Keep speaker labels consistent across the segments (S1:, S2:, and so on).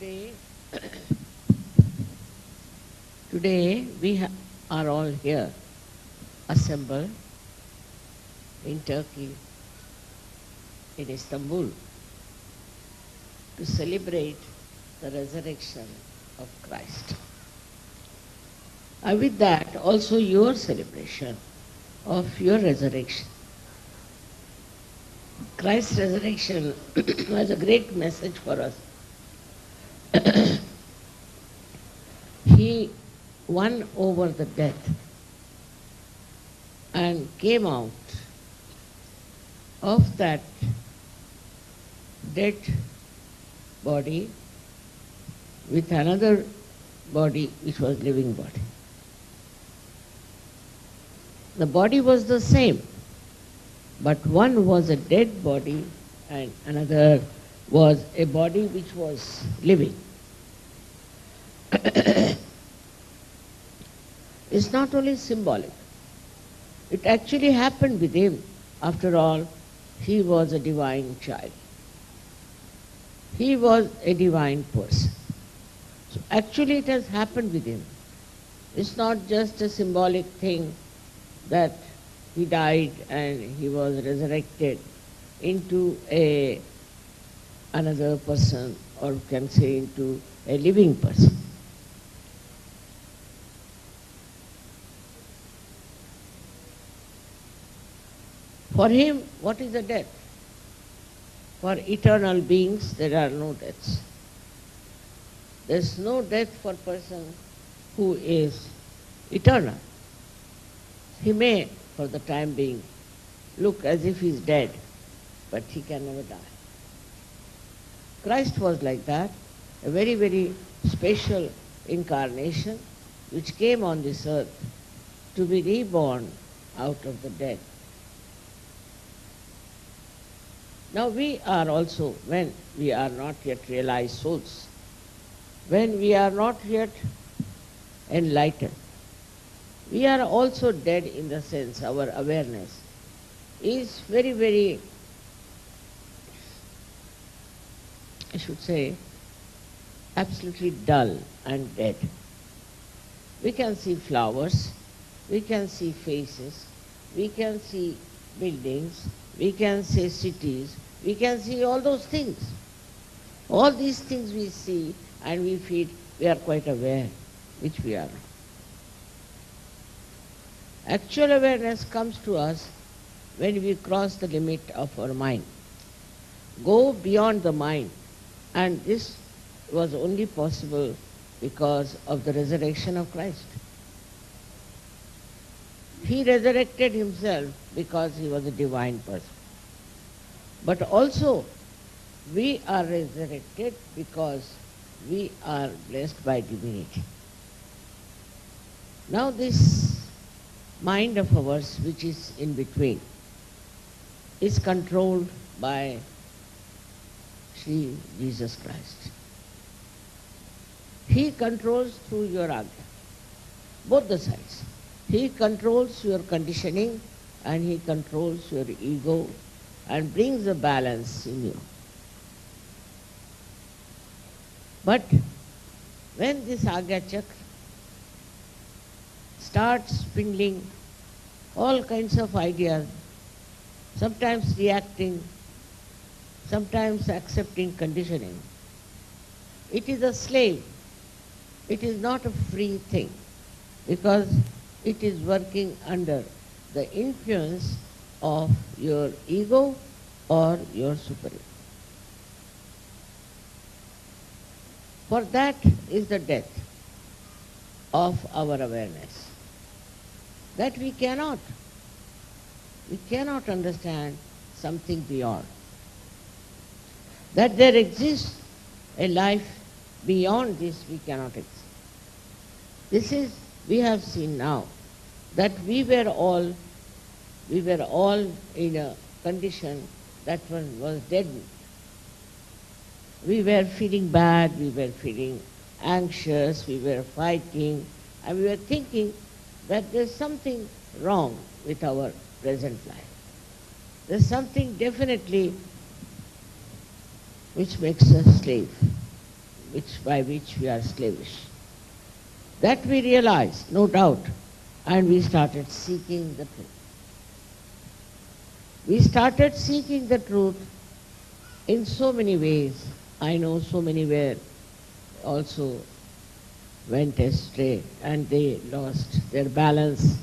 S1: Today, today we are all here, assembled in Turkey, in Istanbul, to celebrate the resurrection of Christ. And with that, also your celebration of your resurrection. Christ's resurrection was a great message for us. He won over the death and came out of that dead body with another body which was living body. The body was the same, but one was a dead body and another was a body which was living. It's not only symbolic. It actually happened with him. After all, he was a divine child. He was a divine person. So actually it has happened with him. It's not just a symbolic thing that he died and he was resurrected into another person, or you can say into a living person. For him, what is the death? For eternal beings, there are no deaths. There is no death for a person who is eternal. He may, for the time being, look as if he is dead, but he can never die. Christ was like that, a very, very special incarnation which came on this earth to be reborn out of the dead. Now we are also, when we are not yet realized souls, when we are not yet enlightened, we are also dead in the sense our awareness is very, very, I should say, absolutely dull and dead. We can see flowers, we can see faces, we can see buildings, we can see cities, we can see all those things. All these things we see and we feel we are quite aware, which we are not. Actual awareness comes to us when we cross the limit of our mind, go beyond the mind, and this was only possible because of the resurrection of Christ. He resurrected himself because he was a divine person. But also, we are resurrected because we are blessed by divinity. Now this mind of ours, which is in between, is controlled by Sri Jesus Christ. He controls through your agya, both the sides. He controls your conditioning and he controls your ego and brings a balance in you. But when this agya chakra starts spindling all kinds of ideas, sometimes reacting, sometimes accepting conditioning, it is a slave. It is not a free thing because it is working under the influence of your ego or your superior. For that is the death of our awareness. That we cannot understand something beyond. That there exists a life beyond this we cannot exist. This is, we have seen now, that we were all in a condition that was dead. We were feeling bad, we were feeling anxious, we were fighting, and we were thinking that there's something wrong with our present life. There's something definitely which makes us slave. by which we are slavish. That we realized, no doubt, and we started seeking the truth. We started seeking the truth in so many ways. I know so many were also went astray and they lost their balance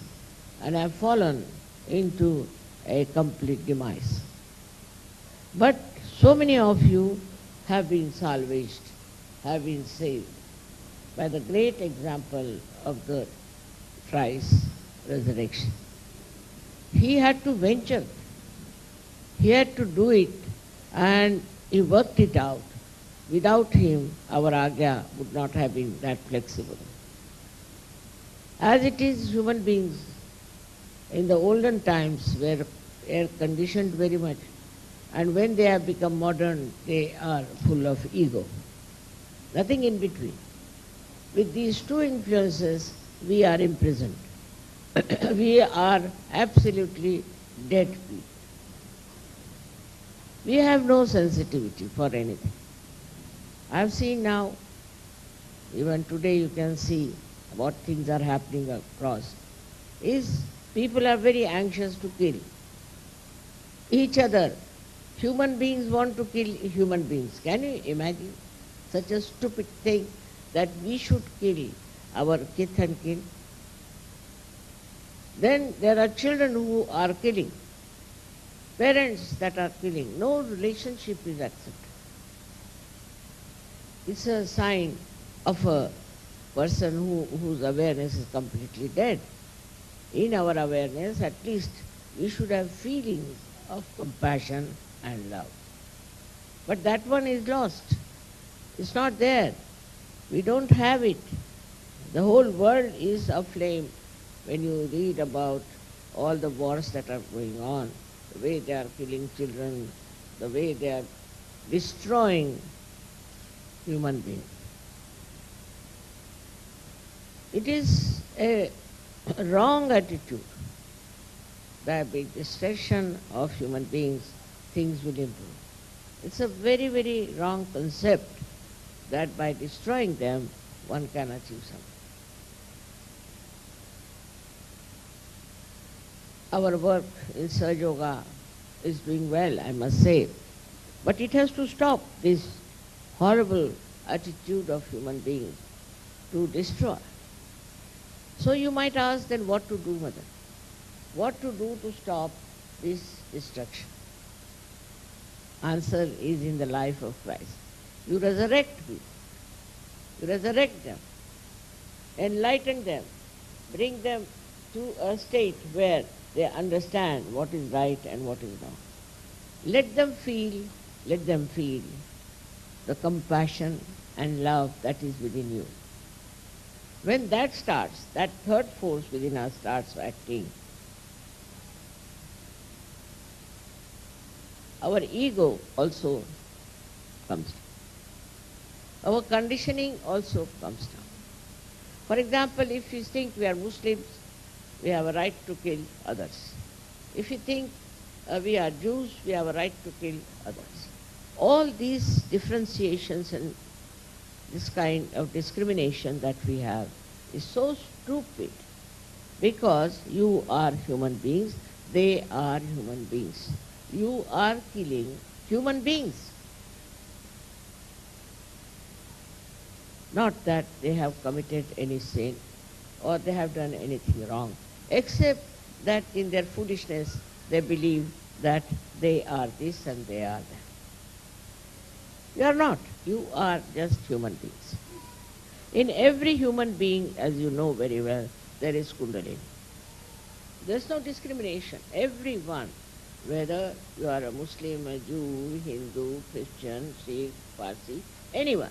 S1: and have fallen into a complete demise. But so many of you have been salvaged, have been saved by the great example of the thrice resurrection. He had to venture, he had to do it, and he worked it out. Without him, our Agya would not have been that flexible. As it is, human beings in the olden times were air-conditioned very much, and when they have become modern, they are full of ego. Nothing in between. With these two influences, we are imprisoned. We are absolutely dead people. We have no sensitivity for anything. I have seen now, even today you can see what things are happening across, is people are very anxious to kill each other. Human beings want to kill human beings. Can you imagine such a stupid thing that we should kill our kith and kin? Then there are children who are killing, parents that are killing. No relationship is accepted. It's a sign of a person whose awareness is completely dead. In our awareness, at least, we should have feelings of compassion and love. But that one is lost. It's not there. We don't have it. The whole world is aflame when you read about all the wars that are going on, the way they are killing children, the way they are destroying human beings. It is a wrong attitude that by destruction of human beings, things will improve. It's a very, very wrong concept that by destroying them, one can achieve something. Our work in Sahaja Yoga is doing well, I must say, but it has to stop this horrible attitude of human beings to destroy. So you might ask, then what to do, Mother? What to do to stop this destruction? Answer is in the life of Christ. You resurrect people. You resurrect them, enlighten them, bring them to a state where they understand what is right and what is wrong. Let them feel the compassion and love that is within you. When that starts, that third force within us starts acting, our ego also comes down. Our conditioning also comes down. For example, if you think we are Muslims, we have a right to kill others. If you think we are Jews, we have a right to kill others. All these differentiations and this kind of discrimination that we have is so stupid, because you are human beings, they are human beings. You are killing human beings. Not that they have committed any sin or they have done anything wrong, except that in their foolishness they believe that they are this and they are that. You are not. You are just human beings. In every human being, as you know very well, there is Kundalini. There is no discrimination. Everyone, whether you are a Muslim, a Jew, Hindu, Christian, Sikh, Parsi, anyone,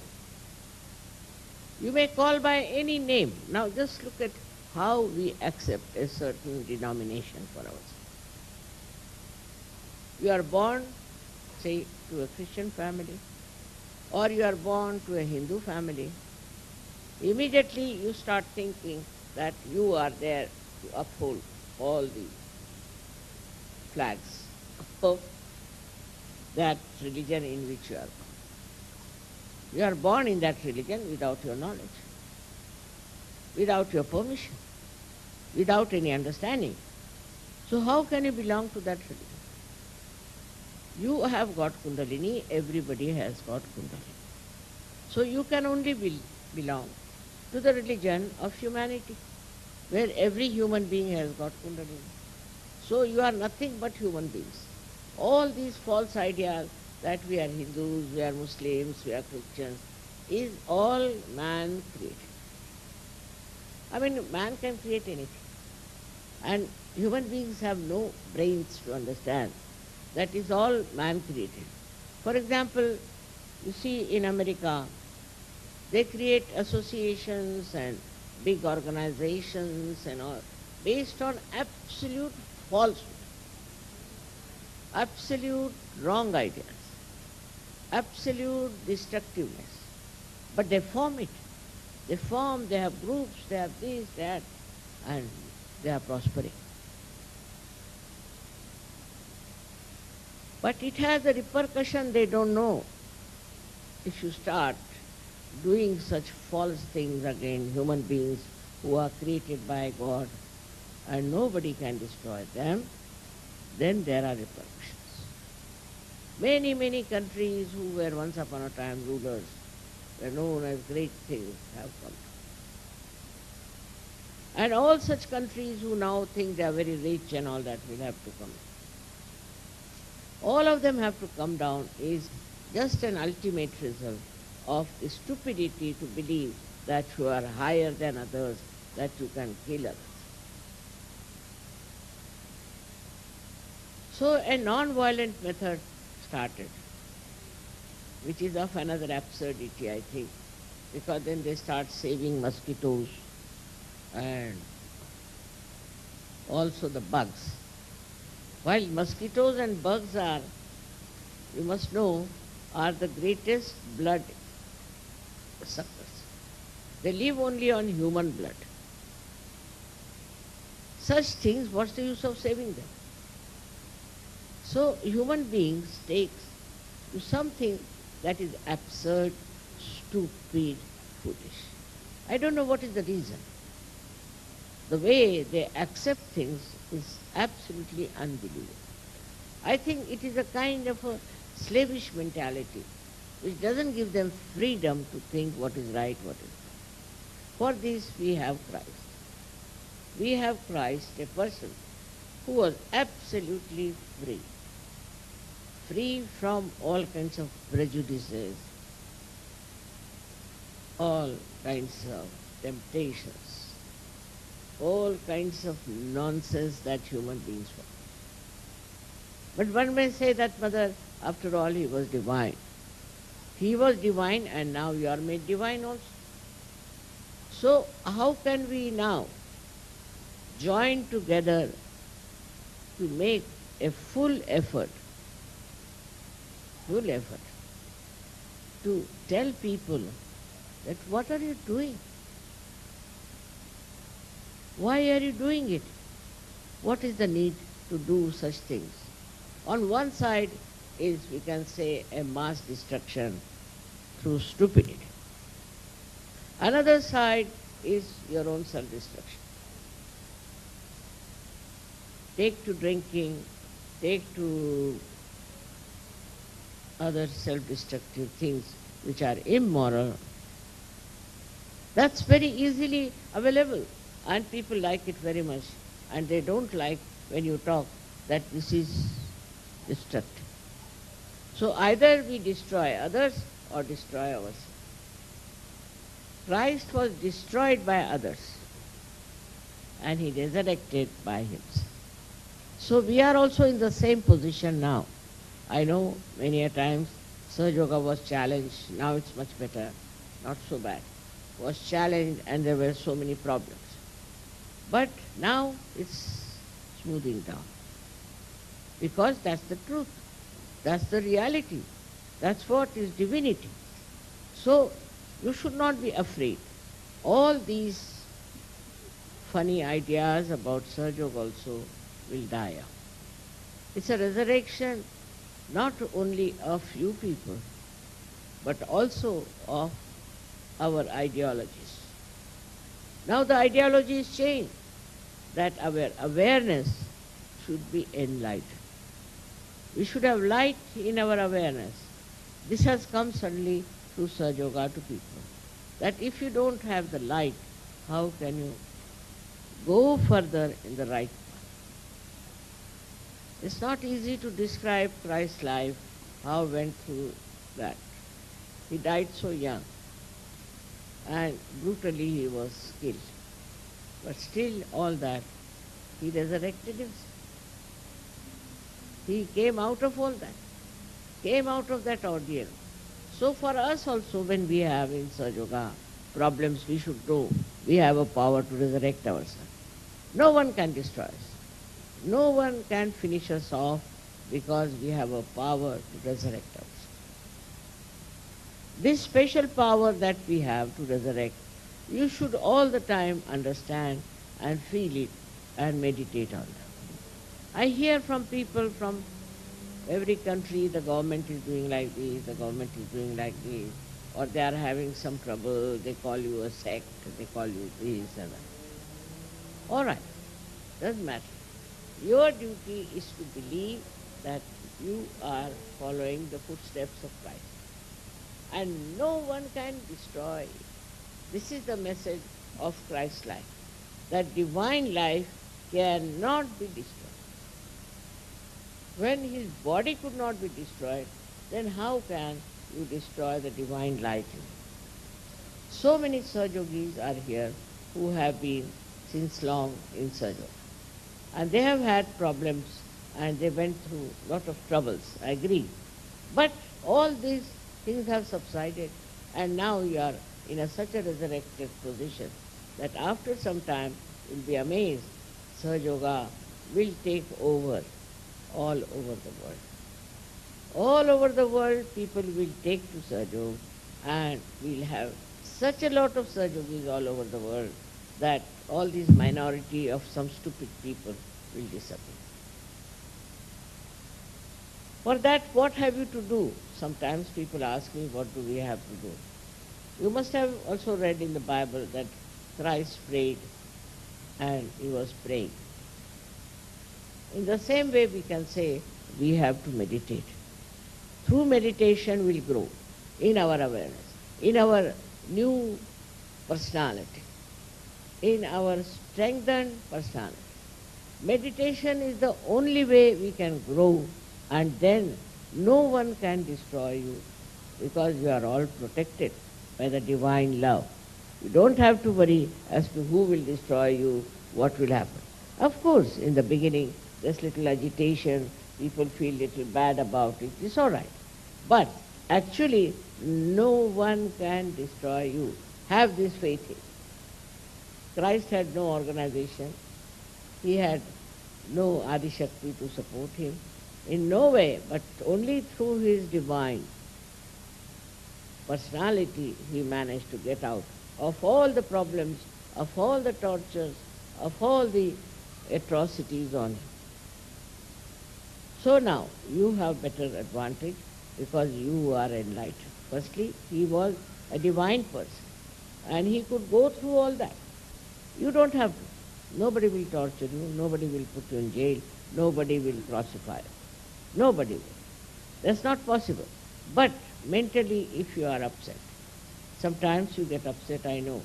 S1: you may call by any name. Now just look at how we accept a certain denomination for ourselves. You are born, say, to a Christian family, or you are born to a Hindu family. Immediately you start thinking that you are there to uphold all the flags of that religion in which you are born. You are born in that religion without your knowledge, without your permission, without any understanding. So how can you belong to that religion? You have got Kundalini, everybody has got Kundalini. So you can only belong to the religion of humanity, where every human being has got Kundalini. So you are nothing but human beings. All these false ideas that we are Hindus, we are Muslims, we are Christians, is all man created. I mean, man can create anything. And human beings have no brains to understand. That is all man created. For example, you see in America, they create associations and big organizations and all based on absolute falsehood, absolute wrong ideas, absolute destructiveness. But they form it. They have groups, they have this, that, and they are prospering. But it has a repercussion they don't know. If you start doing such false things against human beings who are created by God and nobody can destroy them, then there are repercussions. Many, many countries who were once upon a time rulers were known as great things have come. And all such countries who now think they are very rich and all that will have to come. All of them have to come down is just an ultimate result of the stupidity to believe that you are higher than others, that you can kill others. So a non-violent method started, which is of another absurdity, I think, because then they start saving mosquitoes and also the bugs. While mosquitoes and bugs are, you must know, are the greatest blood suckers. They live only on human blood. Such things, what's the use of saving them? So human beings take to something that is absurd, stupid, foolish. I don't know what is the reason. The way they accept things is absolutely unbelievable. I think it is a kind of a slavish mentality which doesn't give them freedom to think what is right, what is wrong. For this we have Christ. We have Christ, a person who was absolutely free. Free from all kinds of prejudices, all kinds of temptations, all kinds of nonsense that human beings follow. But one may say that, Mother, after all, he was divine. He was divine and now you are made divine also. So how can we now join together to make a full effort to tell people that what are you doing? Why are you doing it? What is the need to do such things? On one side is, we can say, a mass destruction through stupidity. Another side is your own self-destruction. Take to drinking, take to other self-destructive things which are immoral. That's very easily available and people like it very much, and they don't like when you talk that this is destructive. So either we destroy others or destroy ourselves. Christ was destroyed by others and he resurrected by himself. So we are also in the same position now. I know many a times Sahaja Yoga was challenged, now it's much better, not so bad. Was challenged and there were so many problems. But now it's smoothing down. Because that's the truth. That's the reality. That's what is divinity. So you should not be afraid. All these funny ideas about Sahaja Yoga also will die out. It's a resurrection not only of few people, but also of our ideologies. Now the ideology is changed, that our awareness should be enlightened. We should have light in our awareness. This has come suddenly through Sahaja Yoga to people. That if you don't have the light, how can you go further in the right path? It's not easy to describe Christ's life, how he went through that. He died so young and brutally he was killed. But still all that, he resurrected himself. He came out of all that, came out of that ordeal. So for us also, when we have in Sahaja Yoga problems, we should know we have a power to resurrect ourselves. No one can destroy us. No one can finish us off because we have a power to resurrect ourselves. This special power that we have to resurrect, you should all the time understand and feel it and meditate on it. I hear from people from every country, the government is doing like this, the government is doing like this, or they are having some trouble, they call you a sect, they call you this and that. All right, doesn't matter. Your duty is to believe that you are following the footsteps of Christ. And no one can destroy it. This is the message of Christ's life, that divine life cannot be destroyed. When his body could not be destroyed, then how can you destroy the divine light in him? So many Sahaja Yogis are here who have been since long in Sahaja Yoga. And they have had problems and they went through a lot of troubles, I agree. But all these things have subsided and now you are in such a resurrected position that after some time you will be amazed. Sahaja Yoga will take over all over the world. All over the world people will take to Sahaja Yoga and we'll have such a lot of Sahaja Yogis all over the world that all this minority of some stupid people will disappear. For that, what have you to do? Sometimes people ask me, what do we have to do? You must have also read in the Bible that Christ prayed and he was praying. In the same way we can say we have to meditate. Through meditation we'll grow in our awareness, in our new personality, in our strengthened personality. Meditation is the only way we can grow, and then no one can destroy you because you are all protected by the divine love. You don't have to worry as to who will destroy you, what will happen. Of course, in the beginning, there's little agitation, people feel little bad about it, it's all right. But actually, no one can destroy you. Have this faith in. Christ had no organization. He had no Adi Shakti to support him. In no way, but only through his divine personality he managed to get out of all the problems, of all the tortures, of all the atrocities on him. So now you have better advantage because you are enlightened. Firstly, he was a divine person and he could go through all that. You don't have to. Nobody will torture you, nobody will put you in jail, nobody will crucify you. Nobody will. That's not possible. But mentally, if you are upset, sometimes you get upset, I know.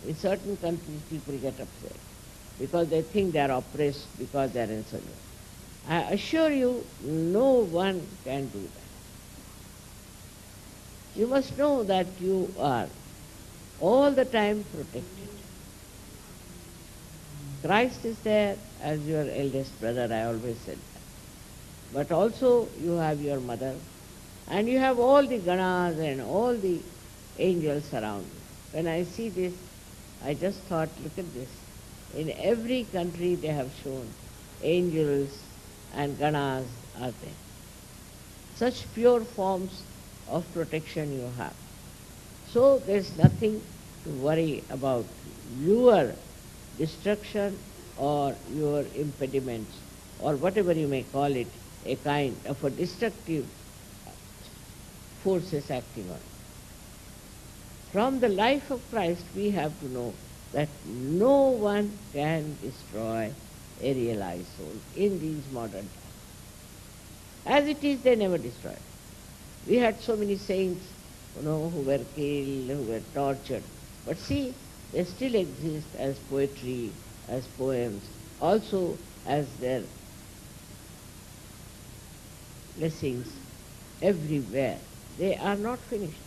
S1: In certain countries, people get upset because they think they are oppressed because they are in Sahaja Yoga. I assure you, no one can do that. You must know that you are all the time protected. Christ is there as your eldest brother, I always said that. But also you have your mother and you have all the ganas and all the angels around you. When I see this, I just thought, look at this. In every country they have shown angels and ganas are there. Such pure forms of protection you have. So there's nothing to worry about your destruction or your impediments or whatever you may call it, a kind of a destructive forces acting on it. From the life of Christ, we have to know that no one can destroy a realized soul in these modern times. As it is, they never destroy it. We had so many saints, who were killed, who were tortured. But see, they still exist as poetry, as poems, also as their blessings everywhere. They are not finished.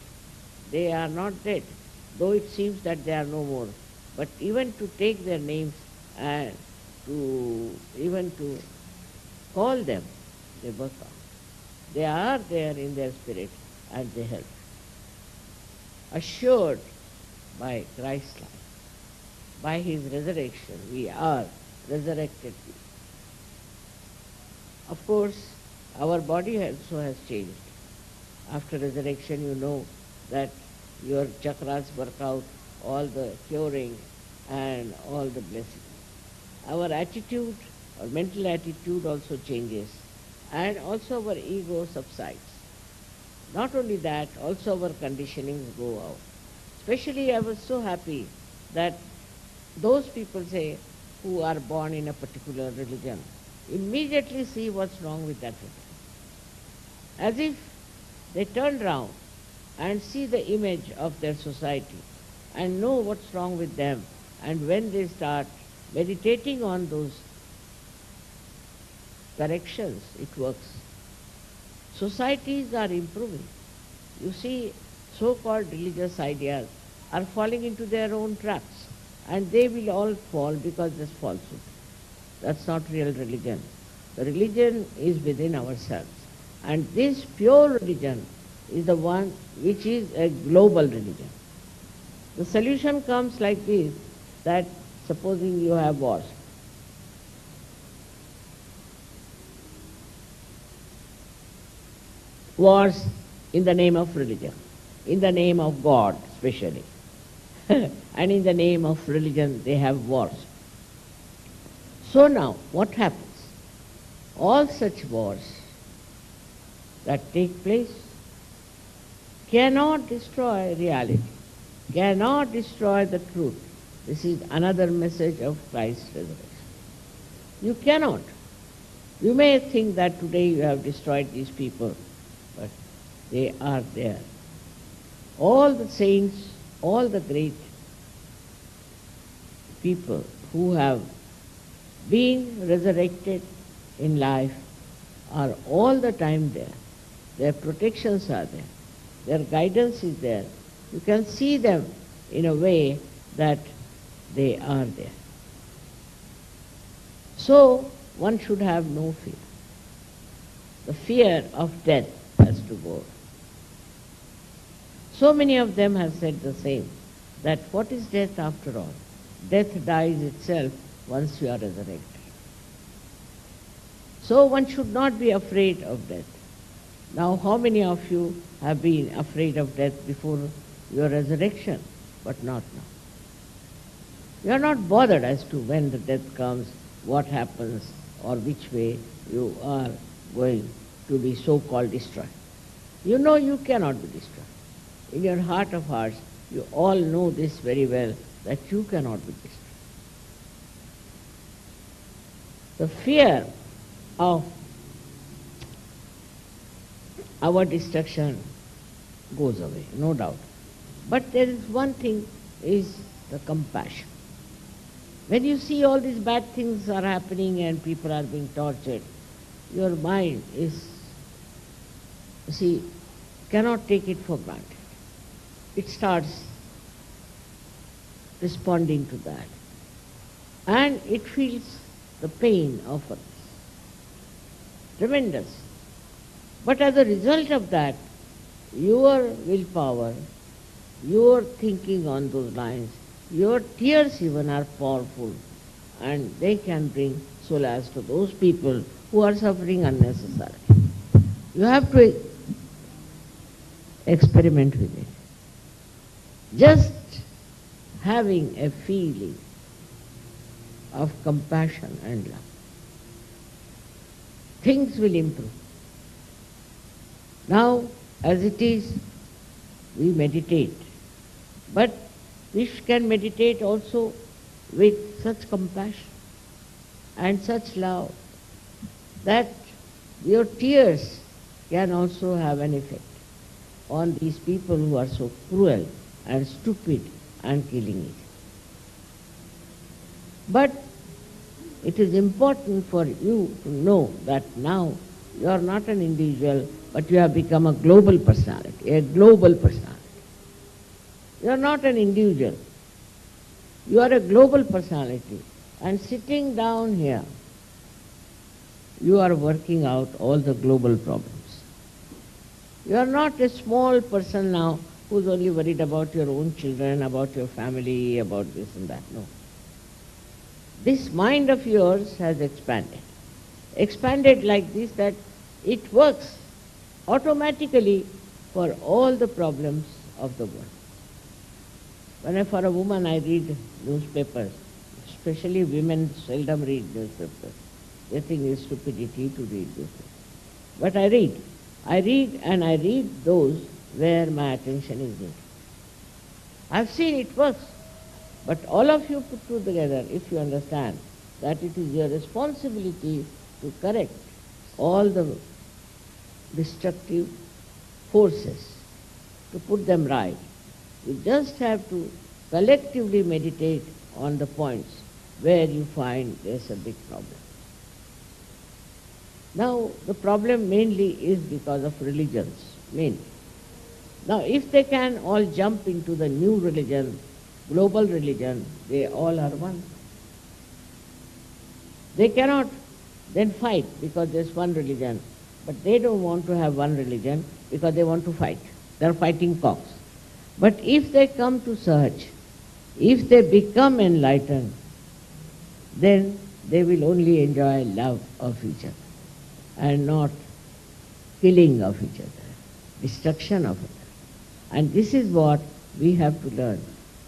S1: They are not dead, though it seems that they are no more. But even to take their names and even to call them, they work out. They are there in their spirit and they help. Assured by Christ's life, by his resurrection, we are resurrected people. Of course, our body also has changed. After resurrection, you know that your chakras work out all the curing and all the blessings. Our attitude, our mental attitude also changes, and also our ego subsides. Not only that, also our conditionings go out. Especially I was so happy that those people say who are born in a particular religion immediately see what's wrong with that religion. As if they turn round and see the image of their society and know what's wrong with them, and when they start meditating on those corrections, it works. Societies are improving. You see, so-called religious ideas are falling into their own traps, and they will all fall because there's falsehood. That's not real religion. The religion is within ourselves. And this pure religion is the one which is a global religion. The solution comes like this, that supposing you have wars. Wars in the name of religion, in the name of God especially. And in the name of religion they have wars. So now, what happens? All such wars that take place cannot destroy reality, cannot destroy the truth. This is another message of Christ's resurrection. You cannot. You may think that today you have destroyed these people, but they are there. All the saints, all the great people who have been resurrected in life are all the time there. Their protections are there. Their guidance is there. You can see them in a way that they are there. So one should have no fear. The fear of death has to go. So many of them have said the same, that what is death after all? Death dies itself once you are resurrected. So one should not be afraid of death. Now, how many of you have been afraid of death before your resurrection, but not now? You are not bothered as to when the death comes, what happens, or which way you are going to be so-called destroyed. You know you cannot be destroyed. In your heart of hearts, you all know this very well, that you cannot be destroyed. The fear of our destruction goes away, no doubt. But there is one thing, is the compassion. When you see all these bad things are happening and people are being tortured, your mind is, cannot take it for granted. It starts responding to that. And it feels the pain of others. Tremendous. But as a result of that, your willpower, your thinking on those lines, your tears even are powerful, and they can bring solace to those people who are suffering unnecessarily. You have to experiment with it. Just having a feeling of compassion and love, things will improve. Now, As it is, we meditate. But we can meditate also with such compassion and such love that your tears can also have an effect on these people who are so cruel and stupid and killing it. But it is important for you to know that now you are not an individual, but you have become a global personality, a global personality. You are not an individual. You are a global personality. And sitting down here, you are working out all the global problems. You are not a small person now who's only worried about your own children, about your family, about this and that. No. This mind of yours has expanded. Expanded like this that it works automatically for all the problems of the world. When for a woman I read newspapers, especially women seldom read newspapers. They think it's stupidity to read newspapers. But I read. And I read those where my attention is needed. I've seen it works. But all of you put together, if you understand that it is your responsibility to correct all the destructive forces, to put them right. You just have to collectively meditate on the points where you find there's a big problem. Now, the problem mainly is because of religions, mainly. Now, if they can all jump into the new religion, global religion, they all are one. They cannot then fight because there's one religion, but they don't want to have one religion because they want to fight. They're fighting cocks. But if they come to search, if they become enlightened, then they will only enjoy love of each other and not killing of each other, destruction of each other. And this is what we have to learn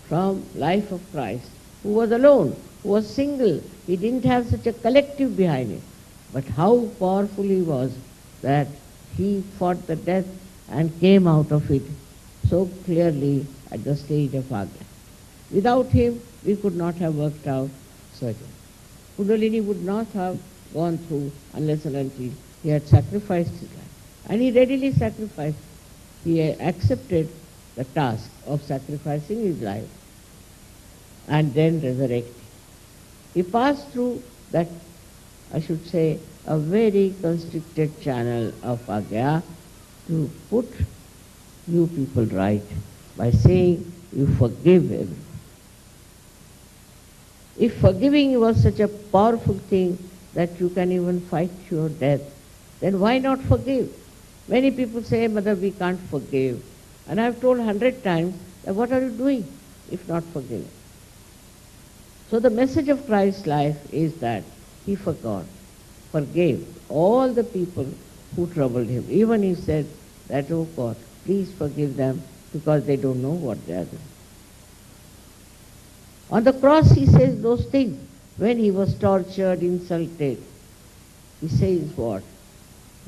S1: from life of Christ, who was alone, who was single. He didn't have such a collective behind him. But how powerful he was that he fought the death and came out of it so clearly at the stage of Agya. Without him, we could not have worked out surgery. Kundalini would not have gone through unless and until he had sacrificed his life. And he readily sacrificed. He accepted the task of sacrificing his life and then resurrecting. He passed through that, I should say, a very constricted channel of Agya to put you people right by saying you forgive everyone. If forgiving was such a powerful thing that you can even fight your death, then why not forgive? Many people say, Mother, we can't forgive. And I've told 100 times that what are you doing if not forgiving? So the message of Christ's life is that he forgave all the people who troubled him. Even he said that, oh God, please forgive them because they don't know what they are doing. On the cross he says those things. When he was tortured, insulted, he says what?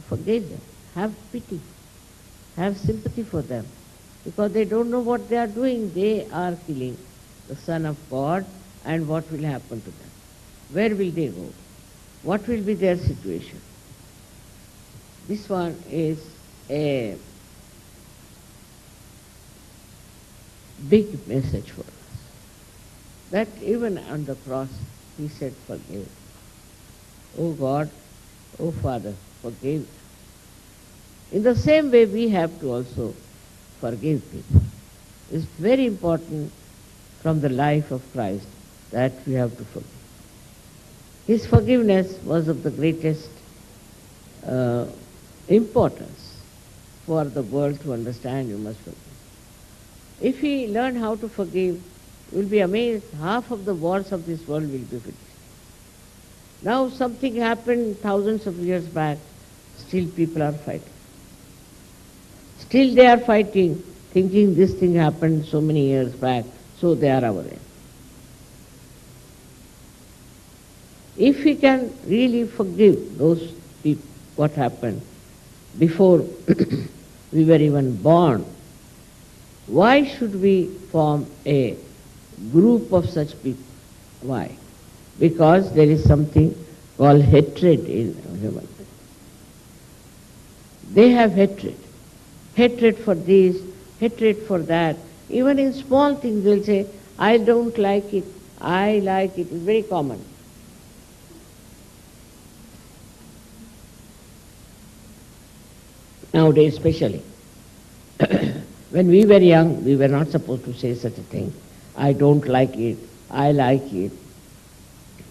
S1: Forgive them. Have pity. Have sympathy for them. Because they don't know what they are doing. They are killing the Son of God, and what will happen to them? Where will they go? What will be their situation? This one is a big message for us. That even on the cross, he said, forgive. Oh God, oh Father, forgive. In the same way, we have to also forgive people. It's very important from the life of Christ that we have to forgive. His forgiveness was of the greatest importance for the world to understand. You must forgive. If we learn how to forgive, you will be amazed, half of the wars of this world will be finished. Now something happened thousands of years back, still people are fighting. Still they are fighting, thinking this thing happened so many years back, so they are our enemy. If we can really forgive those people, what happened before we were even born. Why should we form a group of such people? Why? Because there is something called hatred in human beings. They have hatred. Hatred for this, hatred for that. Even in small things they'll say, I don't like it, I like it. It's very common. Nowadays especially. When we were young, we were not supposed to say such a thing. I don't like it, I like it.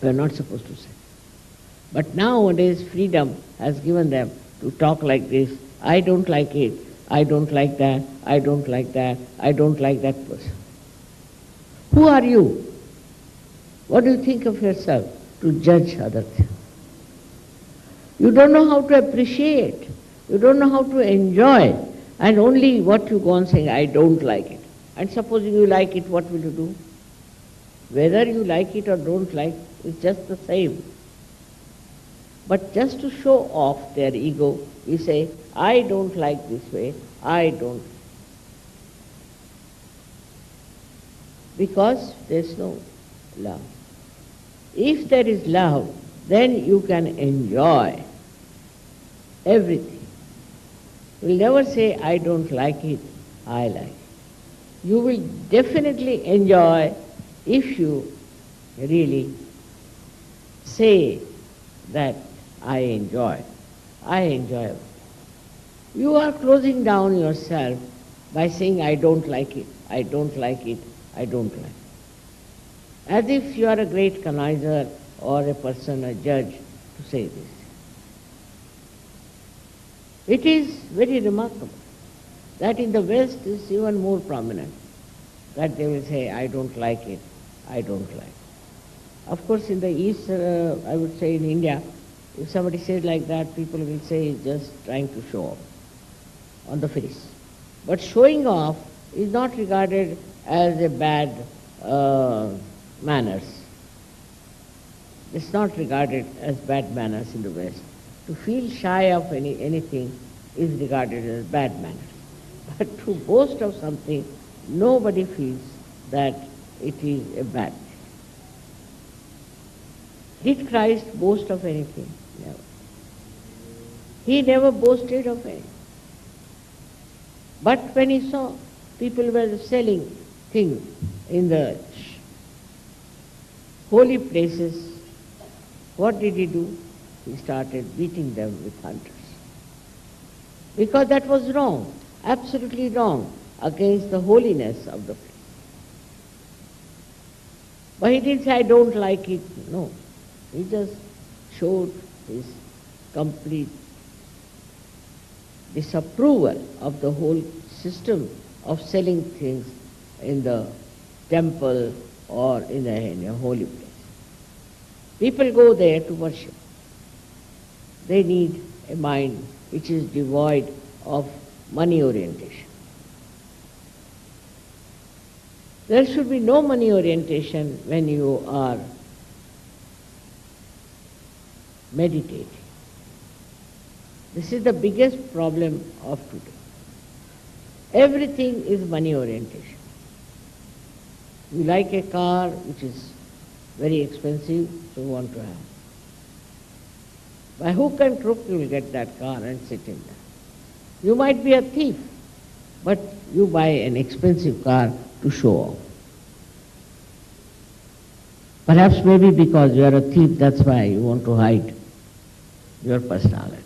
S1: We are not supposed to say. But nowadays freedom has given them to talk like this. I don't like it, I don't like that, I don't like that, I don't like that person. Who are you? What do you think of yourself to judge others? You don't know how to appreciate. You don't know how to enjoy. And only what you go on saying, I don't like it. And supposing you like it, what will you do? Whether you like it or don't like, it's just the same. But just to show off their ego, we say, I don't like this way, I don't. Because there's no love. If there is love, then you can enjoy everything. You will never say, I don't like it, I like it. You will definitely enjoy if you really say that I enjoy. I enjoy. You are closing down yourself by saying, I don't like it, I don't like it, I don't like it. As if you are a great connoisseur or a person, a judge, to say this. It is very remarkable that in the West is even more prominent, that they will say, I don't like it, I don't like it. Of course, in the East, I would say in India, if somebody says like that, people will say he's just trying to show off on the face. But showing off is not regarded as a bad manners. It's not regarded as bad manners in the West. To feel shy of anything is regarded as bad manners. But to boast of something, nobody feels that it is a bad thing. Did Christ boast of anything? Never. He never boasted of anything. But when he saw people were selling things in the holy places, what did he do? He started beating them with hunters. Because that was wrong, absolutely wrong, against the holiness of the place. But he didn't say, I don't like it. No. He just showed his complete disapproval of the whole system of selling things in the temple or in a holy place. People go there to worship. They need a mind which is devoid of money orientation. There should be no money orientation when you are meditating. This is the biggest problem of today. Everything is money orientation. You like a car which is very expensive, so you want to have. By hook and crook you will get that car and sit in there. You might be a thief, but you buy an expensive car to show off. Perhaps maybe because you are a thief, that's why you want to hide your personality.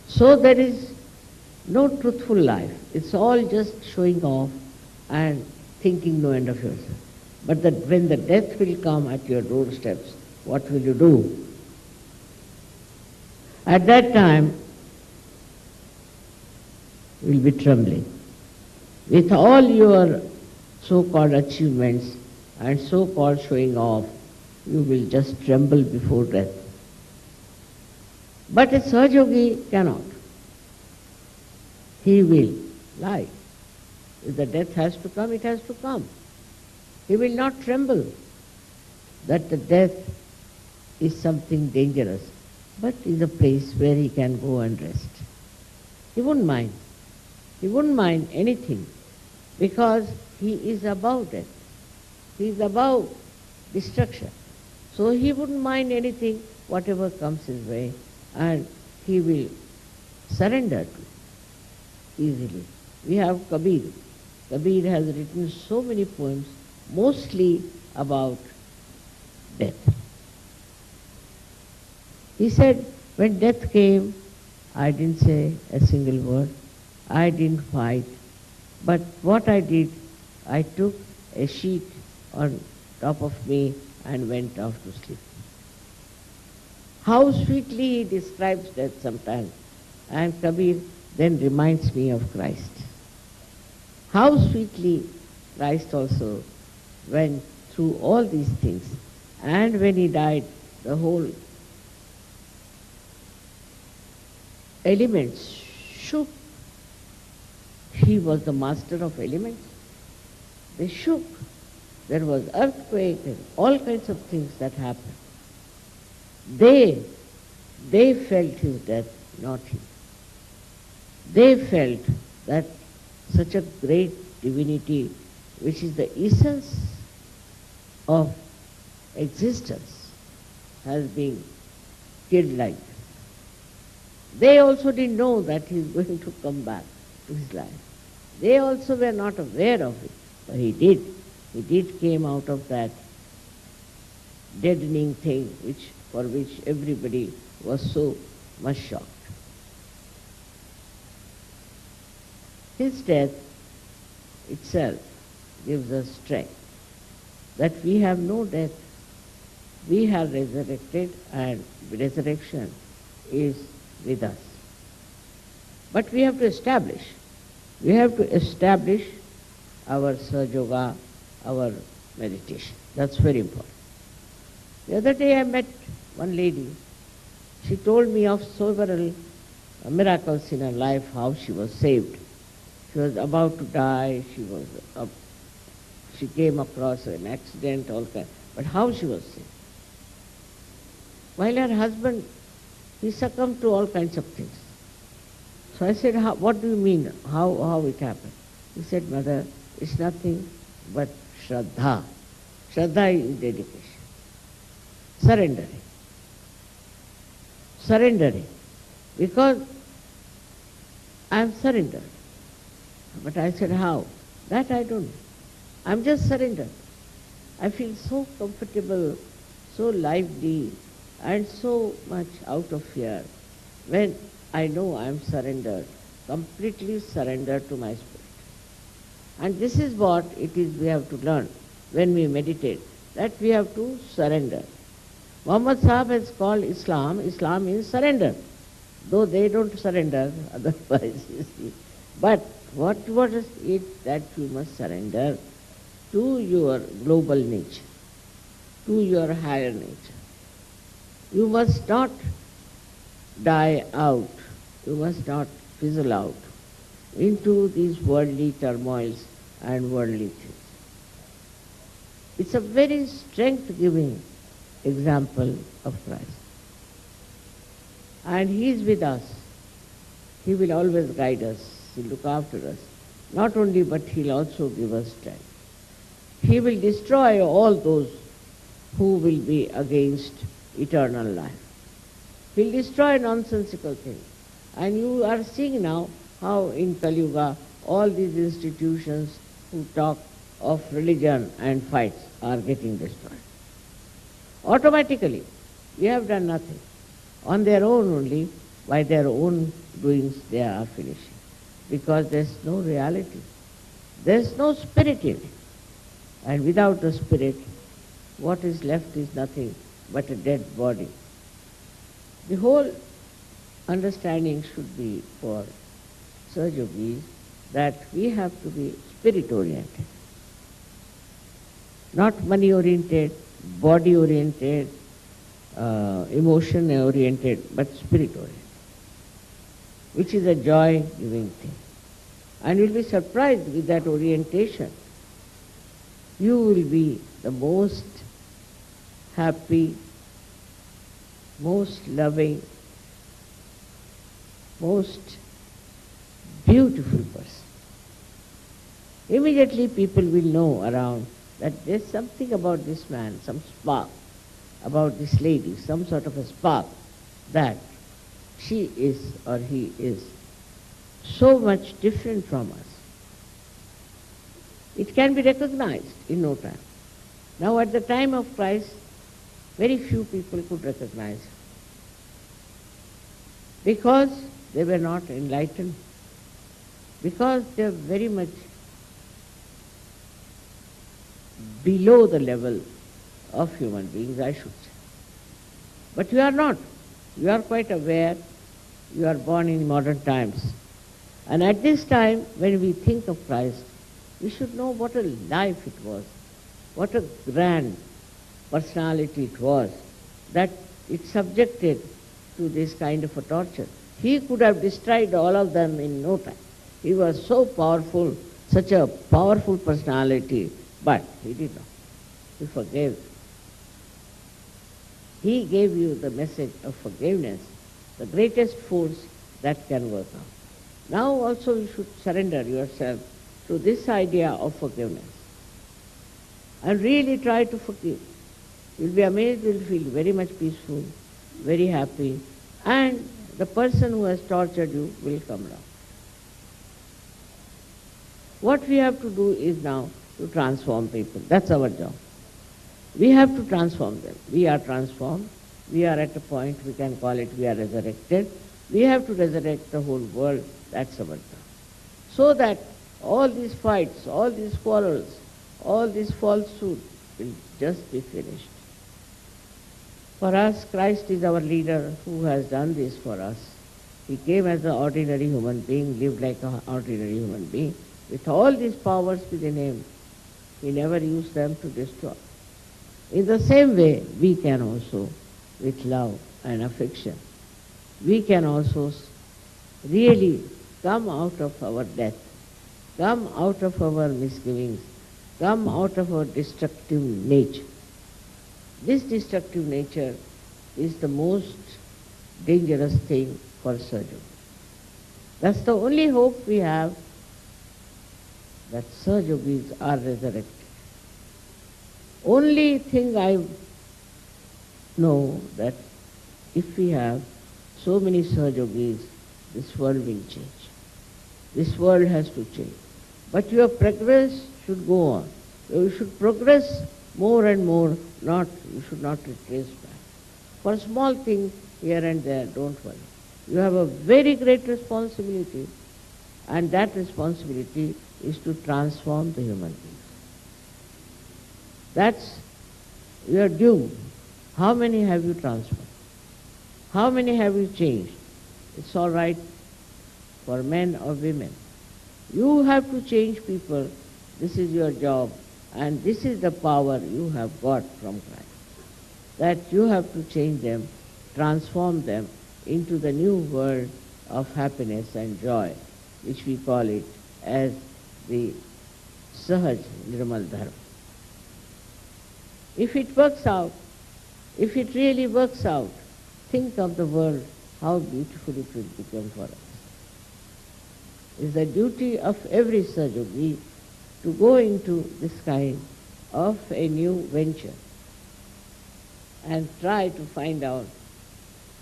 S1: So there is no truthful life. It's all just showing off and thinking no end of yourself. But when the death will come at your doorsteps, what will you do? At that time, you will be trembling. With all your so-called achievements and so-called showing off, you will just tremble before death. But a Sahaja cannot. He will lie. If the death has to come, it has to come. He will not tremble that the death is something dangerous, but is a place where he can go and rest. He won't mind. He wouldn't mind anything because he is above death. He is above destruction. So he wouldn't mind anything, whatever comes his way, and he will surrender to easily. We have Kabir. Kabir has written so many poems, mostly about death. He said, when death came, I didn't say a single word. I didn't fight. But what I did, I took a sheet on top of me and went off to sleep. How sweetly he describes death sometimes. And Kabir then reminds me of Christ. How sweetly Christ also went through all these things. And when he died, the whole elements shook. He was the master of elements. They shook. There was earthquake and all kinds of things that happened. They felt his death, not him. They felt that such a great divinity, which is the essence of existence, has been killed like this. They also didn't know that he is going to come back to his life. They also were not aware of it, but he did. He did came out of that deadening thing for which everybody was so much shocked. His death itself gives us strength, that we have no death. We have resurrected and resurrection is with us. But we have to establish our Sahaja Yoga, our meditation. That's very important. The other day I met one lady. She told me of several miracles in her life, how she was saved. She was about to die, she came across an accident, all kind, but how she was saved. While her husband, he succumbed to all kinds of things. So I said, what do you mean, how it happened? He said, Mother, it's nothing but Shraddha. Shraddha is dedication. Surrendering. Because I am surrendered. But I said, how? That I don't know. I'm just surrendered. I feel so comfortable, so lively, and so much out of fear when I know I'm surrendered, completely surrendered to my spirit. And this is what it is we have to learn when we meditate, that we have to surrender. Muhammad Sahib has called Islam means surrender. Though they don't surrender, otherwise, you see. But what is it that you must surrender to your global nature, to your higher nature. You must not die out, you must not fizzle out into these worldly turmoils and worldly things. It's a very strength-giving example of Christ. And He is with us. He will always guide us. He'll look after us. Not only, but He'll also give us strength. He will destroy all those who will be against eternal life. He'll destroy nonsensical things. And you are seeing now how in Kali Yuga all these institutions who talk of religion and fights are getting destroyed. Automatically, we have done nothing. On their own only, by their own doings, they are finishing. Because there's no reality. There's no spirit in it. And without the spirit, what is left is nothing but a dead body. The whole understanding should be for Sahaja Yogis that we have to be spirit-oriented. Not money-oriented, body-oriented, emotion-oriented, but spirit-oriented, which is a joy-giving thing. And you'll be surprised with that orientation. You will be the most happy, most loving, most beautiful person. Immediately people will know around that there's something about this man, some spark, about this lady, some sort of a spark, that she is or he is so much different from us. It can be recognized in no time. Now at the time of Christ, very few people could recognize him because they were not enlightened, because they are very much below the level of human beings, I should say. But you are not. You are quite aware. You are born in modern times. And at this time, when we think of Christ, we should know what a life it was, what a grand personality it was, that it subjected to this kind of a torture. He could have destroyed all of them in no time. He was so powerful, such a powerful personality, but he did not. He forgave. He gave you the message of forgiveness, the greatest force that can work out. Now also you should surrender yourself to this idea of forgiveness and really try to forgive. You'll be amazed, you'll feel very much peaceful, very happy, and the person who has tortured you will come down. What we have to do is now to transform people. That's our job. We have to transform them. We are transformed. We are at a point, we can call it, we are resurrected. We have to resurrect the whole world. That's our job. So that all these fights, all these quarrels, all this falsehood will just be finished. For us, Christ is our leader who has done this for us. He came as an ordinary human being, lived like an ordinary human being, with all these powers within him. He never used them to destroy. In the same way, we can also, with love and affection, we can also really come out of our death, come out of our misgivings, come out of our destructive nature. This destructive nature is the most dangerous thing for surgery. That's the only hope we have, that Sahajogis are resurrected. Only thing I know that if we have so many Sahajogis, this world will change. This world has to change. But your progress should go on. You should progress more and more, you should not retrace back. For small things here and there, don't worry. You have a very great responsibility, and that responsibility is to transform the human being. That's your due. How many have you transformed? How many have you changed? It's all right for men or women. You have to change people. This is your job, and this is the power you have got from Christ. That you have to change them, transform them into the new world of happiness and joy, which we call it as the Sahaj Nirmal Dharma. If it works out, if it really works out, think of the world, how beautiful it will become for us. It's the duty of every Sahajogi to go into this kind of a new venture and try to find out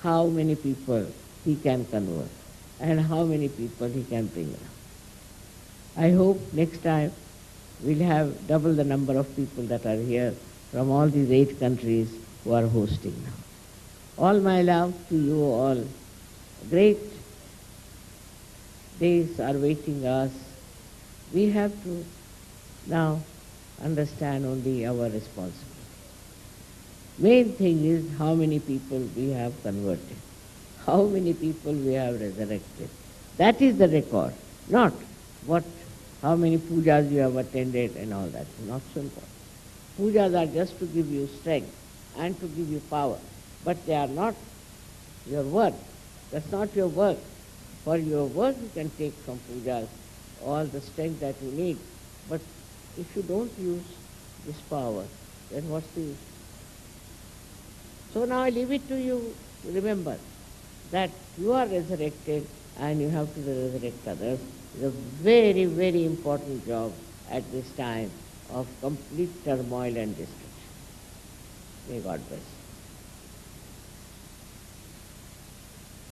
S1: how many people he can convert and how many people he can bring around. I hope next time we'll have double the number of people that are here from all these 8 countries who are hosting now. All my love to you all. Great days are waiting us. We have to now understand only our responsibility. Main thing is how many people we have converted, how many people we have resurrected. That is the record, not how many pujas you have attended and all that. Not so important. Pujas are just to give you strength and to give you power, but they are not your work. That's not your work. For your work you can take from pujas all the strength that you need, but if you don't use this power, then what's the use? So now I leave it to you to remember that you are resurrected and you have to resurrect others. It's a very, very important job at this time of complete turmoil and destruction. May God bless.